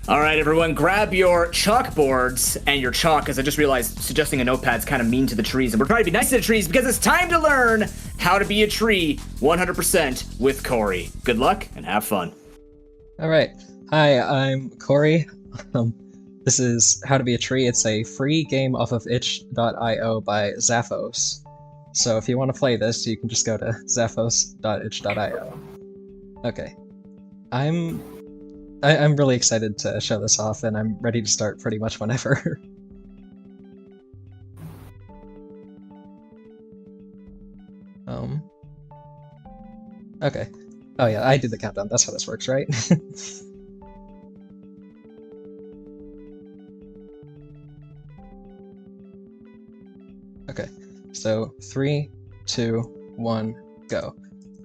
All right, everyone, grab your chalkboards and your chalk, because I just realized suggesting a notepad's kind of mean to the trees, and we're trying to be nice to the trees because it's time to learn how to be a tree 100% with Corey. Good luck and have fun. All right. Hi, I'm Corey. This is How to Be a Tree. It's a free game off of itch.io by Zaphos. So if you want to play this, you can just go to zaphos.itch.io. Okay. I'm really excited to show this off, and I'm ready to start pretty much whenever. Okay. Oh yeah, I did the countdown. That's how this works, right? Okay, so 3, 2, 1, go.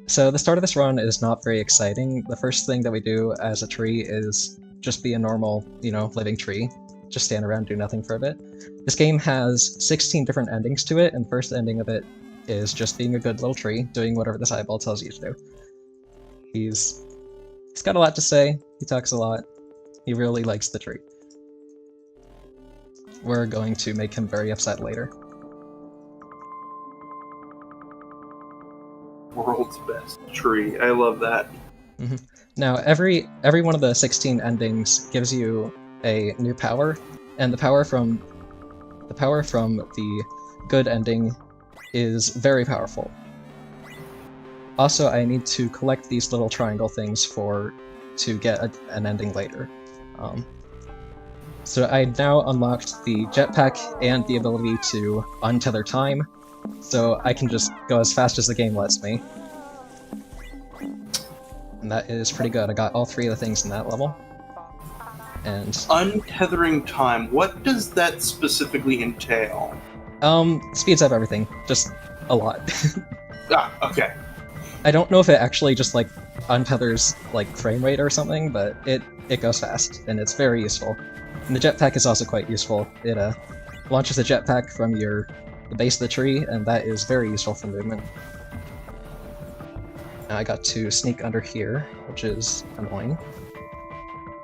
So the start of this run is not very exciting. The first thing that we do as a tree is just be a normal, living tree. Just stand around, do nothing for a bit. This game has 16 different endings to it, and the first ending of it is just being a good little tree, doing whatever this eyeball tells you to do. He's got a lot to say, he talks a lot, he really likes the tree. We're going to make him very upset later. World's best tree. I love that. Now, every one of the 16 endings gives you a new power, and the power from the good ending is very powerful. Also, I need to collect these little triangle things to get an ending later. So I now unlocked the jetpack and the ability to untether time, so I can just go as fast as the game lets me. And that is pretty good. I got all 3 of the things in that level. And untethering time, what does that specifically entail? Speeds up everything. Just a lot. Okay. I don't know if it actually just untethers frame rate or something, but it goes fast, and it's very useful. And the jetpack is also quite useful. It launches a jetpack from the base of the tree, and that is very useful for movement. Now I got to sneak under here, which is annoying.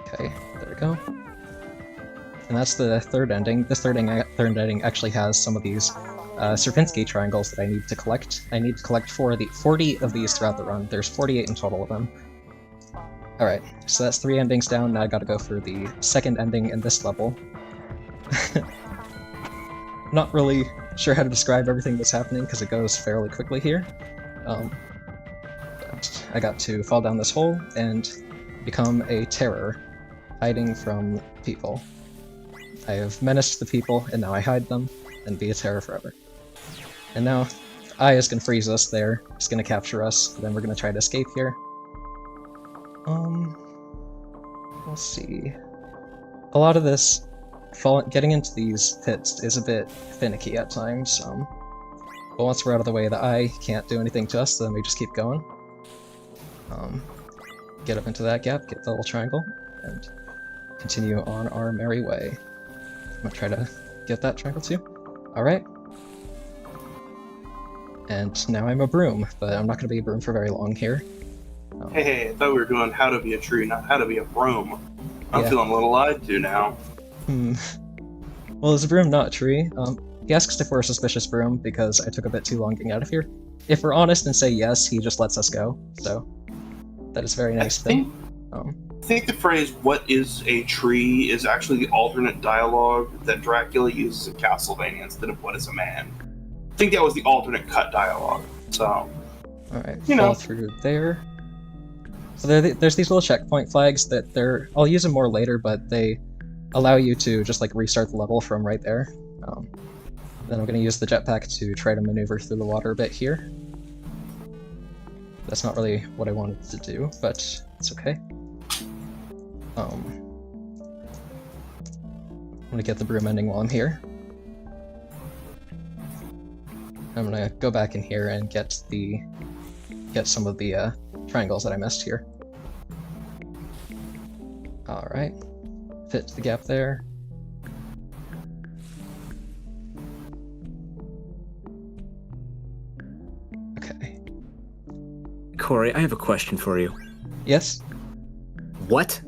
Okay, there we go. And that's the third ending. This third ending actually has some of these Sierpinski triangles that I need to collect. I need to collect 40 of these throughout the run. There's 48 in total of them. Alright, so that's 3 endings down. Now I gotta go for the second ending in this level. Not really sure how to describe everything that's happening because it goes fairly quickly here. But I got to fall down this hole and become a terror, hiding from people. I have menaced the people, and now I hide them, and be a terror forever. And now, Eye is gonna freeze us there. It's gonna capture us, then we're gonna try to escape here. Let's see. A lot of this, getting into these pits is a bit finicky at times. But once we're out of the way, the Eye can't do anything to us, so then we just keep going. Get up into that gap, get the little triangle, and continue on our merry way. I'm gonna try to get that triangle too. Alright. And now I'm a broom, but I'm not gonna be a broom for very long here. Hey, I thought we were doing how to be a tree, not how to be a broom. I'm feeling a little lied to now. Well, is a broom not a tree? He asks if we're a suspicious broom because I took a bit too long getting out of here. If we're honest and say yes, he just lets us go, so that is very nice thing. I think the phrase, "what is a tree," is actually the alternate dialogue that Dracula uses in Castlevania instead of "what is a man." I think that was the alternate cut dialogue, so... Alright, fall through there. So there's these little checkpoint flags that I'll use them more later, but they allow you to just restart the level from right there. Then I'm going to use the jetpack to try to maneuver through the water a bit here. That's not really what I wanted to do, but it's okay. I'm going to get the broom ending while I'm here. I'm going to go back in here and get some of the triangles that I missed here. Alright. Fit the gap there. Okay. Corey, I have a question for you. Yes? What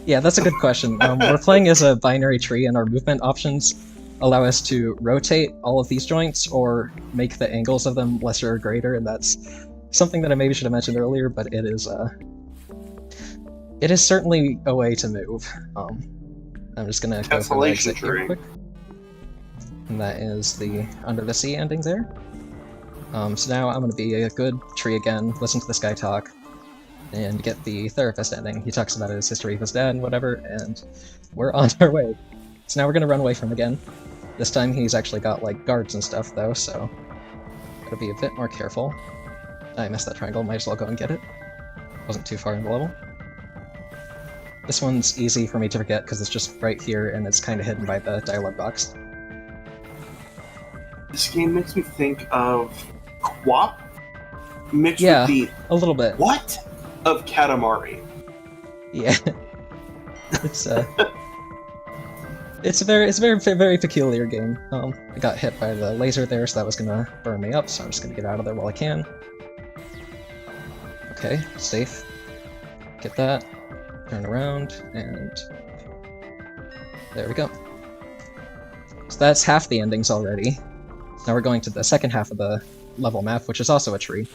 Yeah, that's a good question. We're playing as a binary tree, and our movement options allow us to rotate all of these joints or make the angles of them lesser or greater, and that's something that I maybe should have mentioned earlier, but it is certainly a way to move. I'm just gonna go for the exit here real quick. And that is the Under the Sea ending there. So now I'm gonna be a good tree again, listen to this guy talk, and get the therapist ending. He talks about his history of his dad and whatever, and we're on our way. So now we're gonna run away from him again. This time he's actually got like guards and stuff though, so gotta be a bit more careful. I missed that triangle, might as well go and get it. Wasn't too far in the level. This one's easy for me to forget because it's just right here and it's kind of hidden by the dialogue box. This game makes me think of Quap mixed Yeah, with the a little bit. what of Katamari. Yeah, it's it's a very peculiar game. I got hit by the laser there, so that was gonna burn me up. So I'm just gonna get out of there while I can. Okay, safe. Get that. Turn around, and there we go. So that's half the endings already. Now we're going to the second half of the level map, which is also a tree.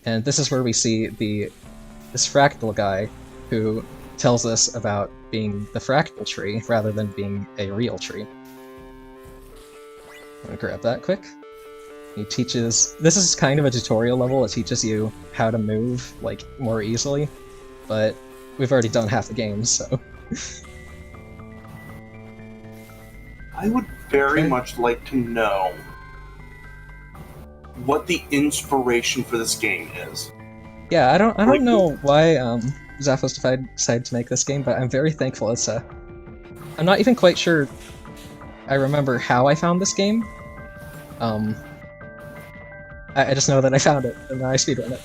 And this is where we see this fractal guy who tells us about being the fractal tree rather than being a real tree. I'm gonna grab that quick. He teaches... This is kind of a tutorial level. It teaches you how to move, like, more easily. But we've already done half the game, so... I would very much like to know what the inspiration for this game is. Yeah, I don't know why Zaphos decided to make this game, but I'm very thankful. I'm not even quite sure I remember how I found this game. I just know that I found it, and I speedrun it.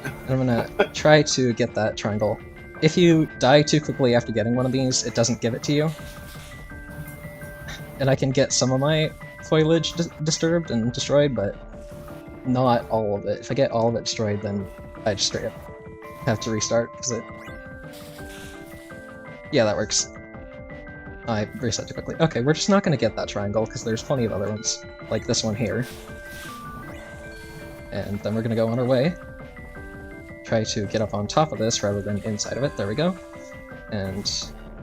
And I'm gonna try to get that triangle. If you die too quickly after getting one of these, it doesn't give it to you. And I can get some of my foliage disturbed and destroyed, but not all of it. If I get all of it destroyed, then I just straight up have to restart, because it... Yeah, that works. I reset too quickly. Okay, we're just not gonna get that triangle, because there's plenty of other ones, like this one here. And then we're gonna go on our way. Try to get up on top of this rather than inside of it. There we go. And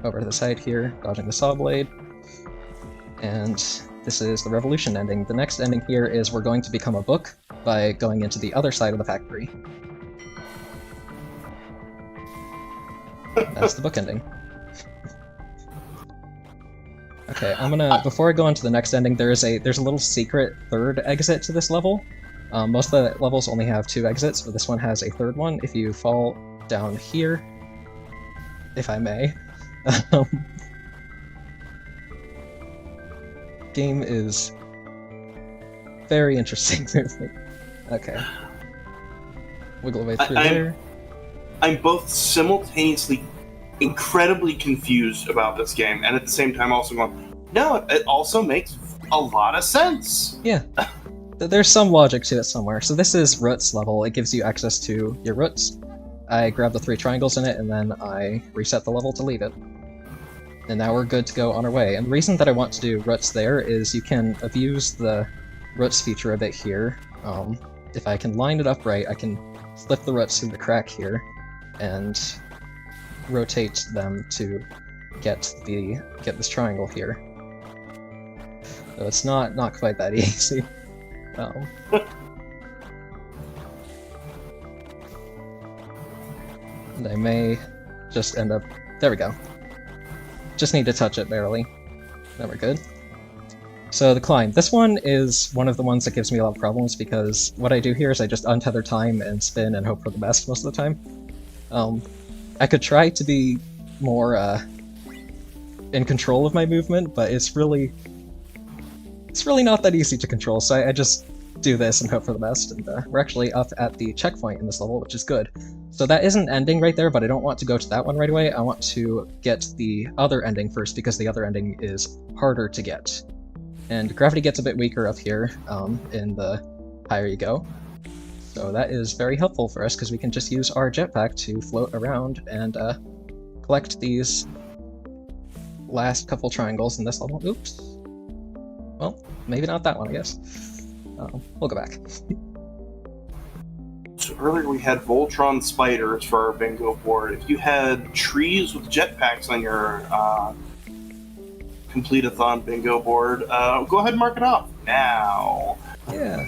over to the side here, dodging the saw blade. And this is the revolution ending. The next ending here is we're going to become a book by going into the other side of the factory. That's the book ending. Okay, I'm gonna... Before I go into the next ending, there's a little secret third exit to this level. Most of the levels only have 2 exits, but this one has a third one. If you fall down here, if I may, game is very interesting. Okay, wiggle away through there. I'm both simultaneously incredibly confused about this game, and at the same time also going, no, it also makes a lot of sense. Yeah. There's some logic to it somewhere. So this is Roots level. It gives you access to your Roots. I grab the 3 triangles in it, and then I reset the level to leave it. And now we're good to go on our way. And the reason that I want to do Roots there is you can abuse the Roots feature a bit here. If I can line it up right, I can slip the Roots through the crack here, and rotate them to get this triangle here. So it's not quite that easy. And I may just end up... There we go. Just need to touch it barely. Then we're good. So the climb. This one is one of the ones that gives me a lot of problems because what I do here is I just untether time and spin and hope for the best most of the time. I could try to be more in control of my movement, but it's really not that easy to control, so I just do this and hope for the best, and we're actually up at the checkpoint in this level, which is good. So that is an ending right there, but I don't want to go to that one right away. I want to get the other ending first, because the other ending is harder to get. And gravity gets a bit weaker up here, in the higher you go. So that is very helpful for us because we can just use our jetpack to float around and collect these last couple triangles in this level. Oops. Well, maybe not that one, I guess. We'll go back. So earlier we had Voltron spiders for our bingo board. If you had trees with jetpacks on your complete-a-thon bingo board, go ahead and mark it off now. Yeah.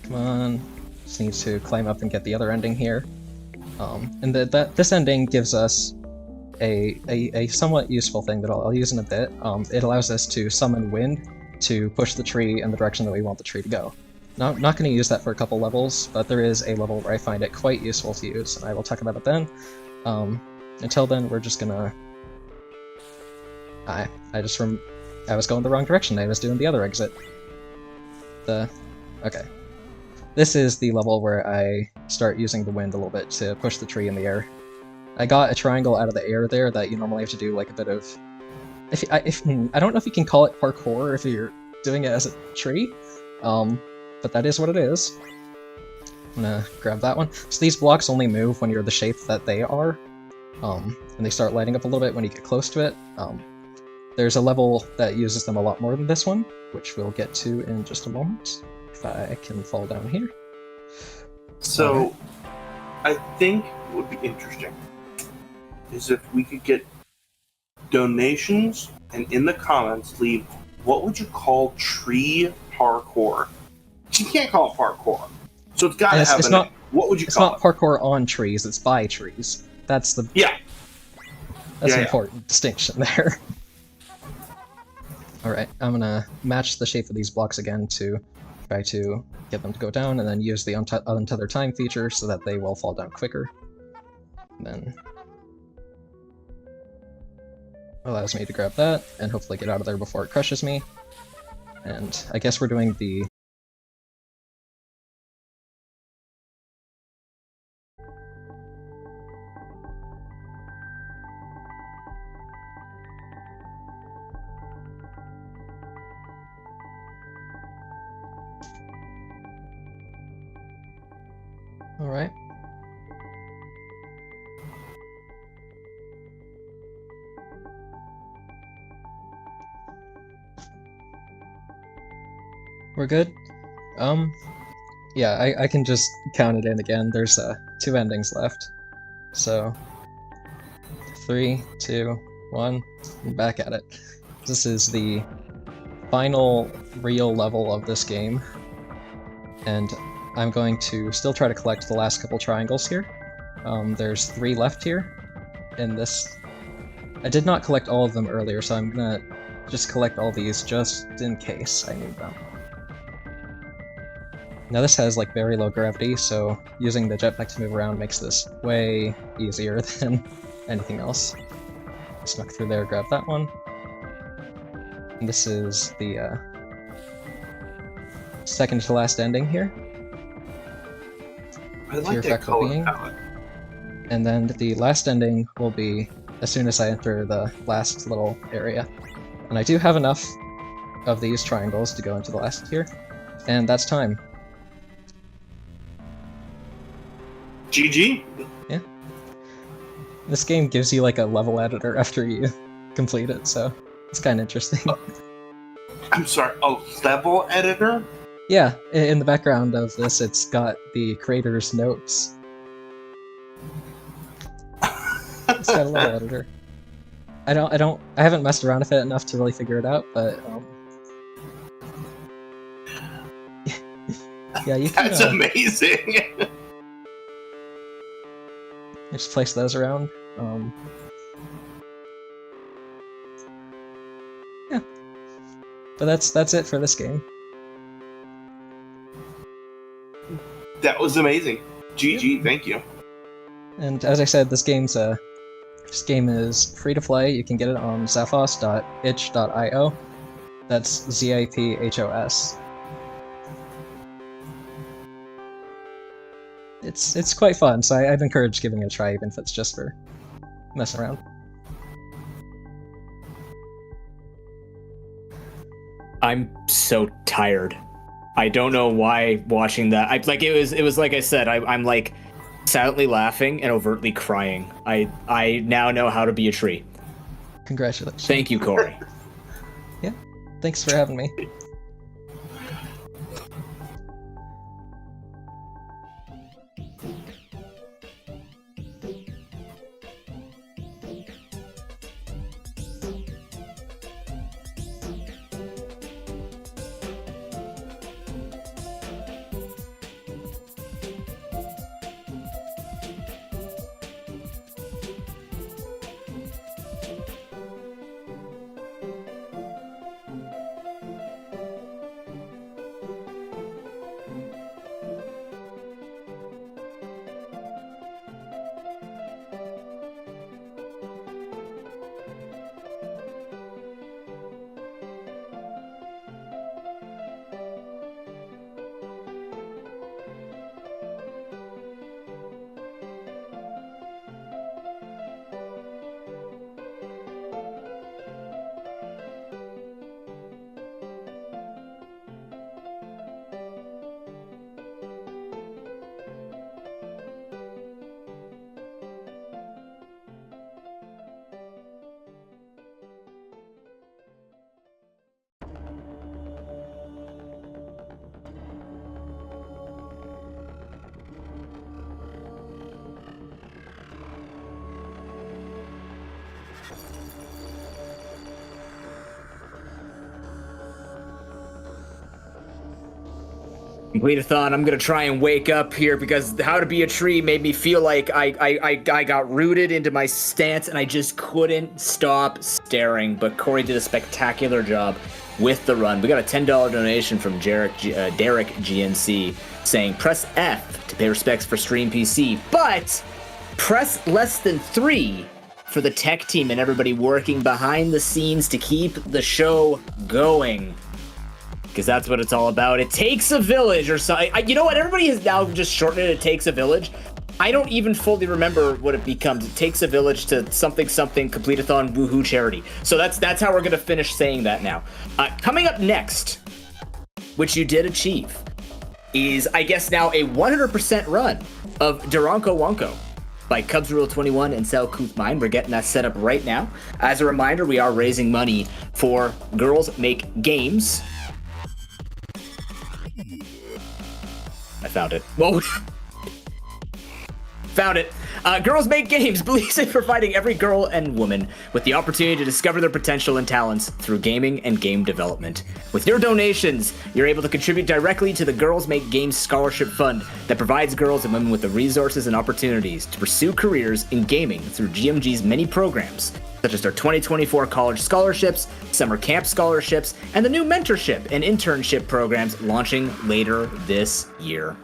Come on. Just need to climb up and get the other ending here. And this ending gives us a somewhat useful thing that I'll use in a bit. It allows us to summon wind to push the tree in the direction that we want the tree to go. Not going to use that for a couple levels, but there is a level where I find it quite useful to use, and I will talk about it then. Until then, we're just gonna... I was going the wrong direction. I was doing the other exit. Okay. This is the level where I start using the wind a little bit to push the tree in the air. I got a triangle out of the air there that you normally have to do like a bit of... I don't know if you can call it parkour if you're doing it as a tree, but that is what it is. I'm gonna grab that one. So these blocks only move when you're the shape that they are, and they start lighting up a little bit when you get close to it. There's a level that uses them a lot more than this one, which we'll get to in just a moment. If I can fall down here. So, I think what would be interesting is if we could get donations and in the comments leave what would you call tree parkour? You can't call it parkour, so it's got to have a name. What would you call it? It's not parkour on trees; it's by trees. That's the That's an important distinction there. All right, I'm gonna match the shape of these blocks again to try to get them to go down, and then use the untether time feature so that they will fall down quicker. And then allows me to grab that and hopefully get out of there before it crushes me. And I guess we're doing the... Alright. We're good? Yeah, I can just count it in again. There's 2 endings left. So 3, 2, 1, and back at it. This is the final real level of this game. And I'm going to still try to collect the last couple triangles here. There's 3 left here in this. I did not collect all of them earlier, so I'm gonna just collect all these just in case I need them. Now this has like very low gravity, so using the jetpack to move around makes this way easier than anything else. Snuck through there, grab that one. And this is the second to last ending here. I like that color palette. And then the last ending will be as soon as I enter the last little area. And I do have enough of these triangles to go into the last tier, and that's time. GG? Yeah. This game gives you like a level editor after you complete it, so it's kind of interesting. I'm sorry, a level editor? Yeah, in the background of this, it's got the creator's notes. It's got a level editor. I haven't messed around with it enough to really figure it out, but yeah, you can. That's amazing. Just place those around. Yeah, but that's it for this game. That was amazing. GG, Yep. Thank you. And as I said, this game is free to play. You can get it on zaphos.itch.io. That's ZIPHOS. It's quite fun, so I'd encourage giving it a try, even if it's just for messing around. I'm so tired. I don't know why watching that. It was like I said. I'm like silently laughing and overtly crying. I now know how to be a tree. Congratulations. Thank you, Corey. Yeah. Thanks for having me. Complete-a-thon, I'm gonna try and wake up here because How to Be a Tree made me feel like I got rooted into my stance and I just couldn't stop staring. But Corey did a spectacular job with the run. We got a $10 donation from Derek GNC saying press F to pay respects for Stream PC, but press less than 3 for the tech team and everybody working behind the scenes to keep the show going. Because that's what it's all about. It takes a village or something. You know what? Everybody has now just shortened it. It takes a village. I don't even fully remember what it becomes. It takes a village to something complete-a-thon woohoo charity. So that's how we're going to finish saying that now. Coming up next, which you did achieve, is I guess now a 100% run of Duranko Wonko by Cubs Rule 21 and Cell Kuth Mine. We're getting that set up right now. As a reminder, we are raising money for Girls Make Games. I found it. Whoa. Found it. Girls Make Games believes in providing every girl and woman with the opportunity to discover their potential and talents through gaming and game development. With your donations, you're able to contribute directly to the Girls Make Games Scholarship Fund that provides girls and women with the resources and opportunities to pursue careers in gaming through GMG's many programs, such as their 2024 college scholarships, summer camp scholarships, and the new mentorship and internship programs launching later this year.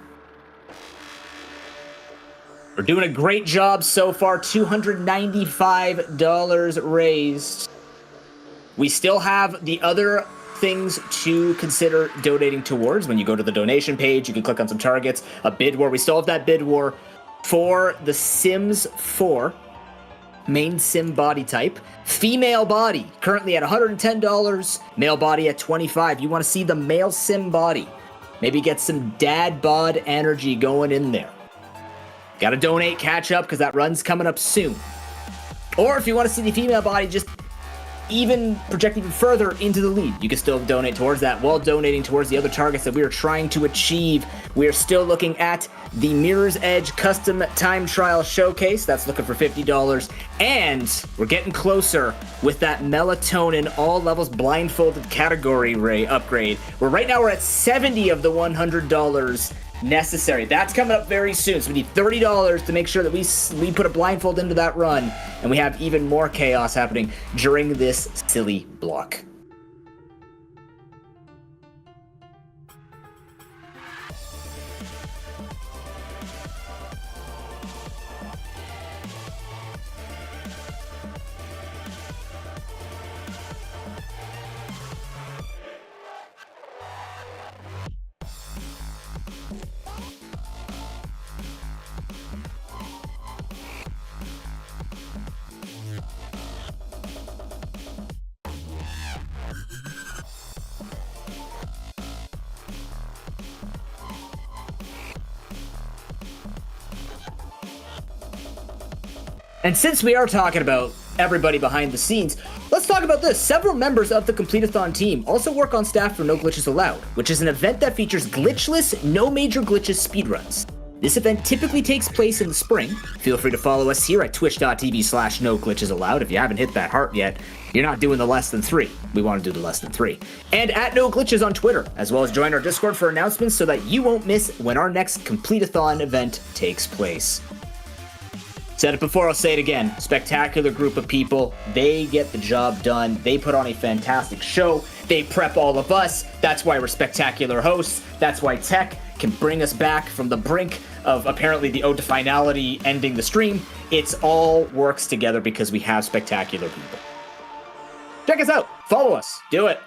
We're doing a great job so far, $295 raised. We still have the other things to consider donating towards. When you go to the donation page, you can click on some targets, a bid war. We still have that bid war for the Sims 4 main sim body type. Female body, currently at $110, male body at $25. You want to see the male sim body. Maybe get some dad bod energy going in there. Gotta donate, catch up, because that run's coming up soon. Or if you want to see the female body just even project even further into the lead, you can still donate towards that while donating towards the other targets that we are trying to achieve. We are still looking at the Mirror's Edge Custom Time Trial Showcase. That's looking for $50. And we're getting closer with that Melatonin All Levels Blindfolded category upgrade. Where right now we're at 70 of the $100 necessary. That's coming up very soon. So we need $30 to make sure that we put a blindfold into that run, and we have even more chaos happening during this silly block. And since we are talking about everybody behind the scenes, let's talk about this. Several members of the Complete-a-thon team also work on staff for No Glitches Allowed, which is an event that features glitchless, no major glitches speedruns. This event typically takes place in the spring. Feel free to follow us here at twitch.tv/NoGlitchesAllowed. If you haven't hit that heart yet, you're not doing the less than 3. We want to do the less than 3. And at No Glitches on Twitter, as well as join our Discord for announcements so that you won't miss when our next Complete-a-thon event takes place. Said it before, I'll say it again. Spectacular group of people. They get the job done. They put on a fantastic show. They prep all of us. That's why we're spectacular hosts. That's why Tech can bring us back from the brink of apparently the ode to finality ending the stream. It's all works together because we have spectacular people. Check us out. Follow us. Do it.